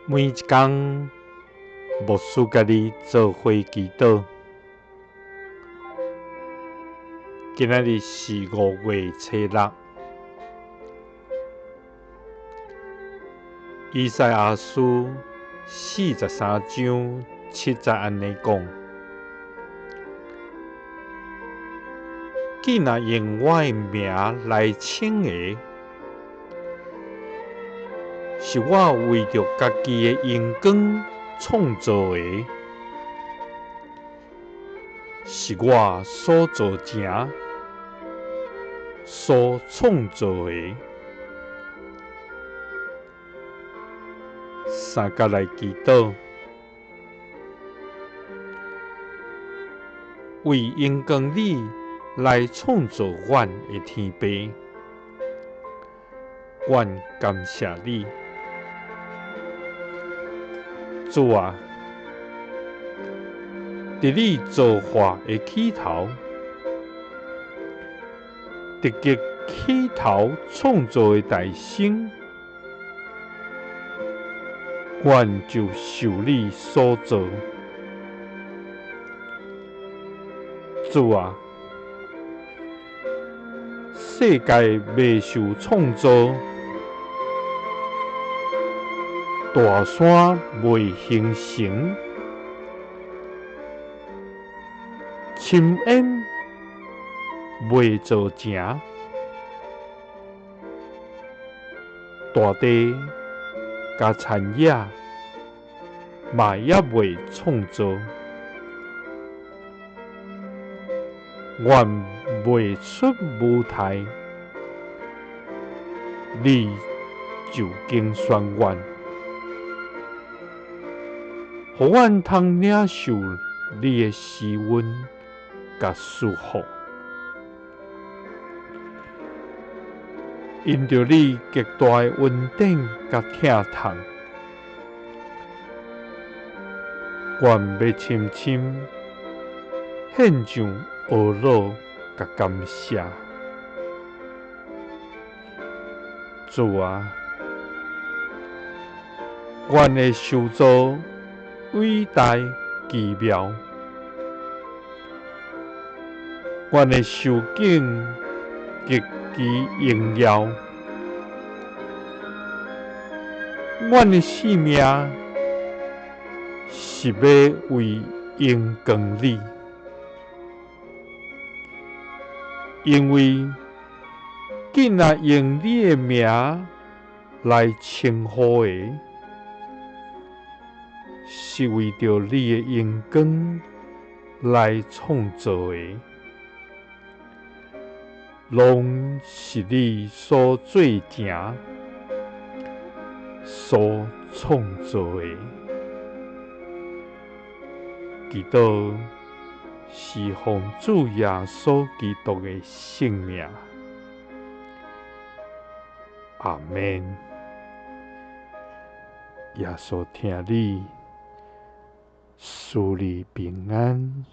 每一天，牧师家己做伙祈祷。今仔日是5月初6。以赛亞書43章7節安尼講：既若用我的名來稱的，是我為着家己的榮光創造的，是我所造成、所創造的。三甲來祈禱，為榮光你來創造阮的天父，阮感謝你。主啊，佇你造化的起頭，直擊起頭創造的大成，阮就受你所造。主啊，世界未受創造，大山未形成，深淵未造成，大地甲田野嘛也未創造，阮未出舞台，你就競選阮，互阮通領受你的施恩甲祝福。因着你極大的恩典甲疼痛，阮要深深獻上懊惱甲感謝。主啊，阮的受造偉大奇妙，阮的受境極其榮耀，阮的性命是要為榮光你，因為既若用你的名來稱呼的，是為着你的榮光來創造的，攏是你所做成、所創造的。祈禱是奉主耶穌基督的聖名。阿們。耶穌聽你，賜你平安。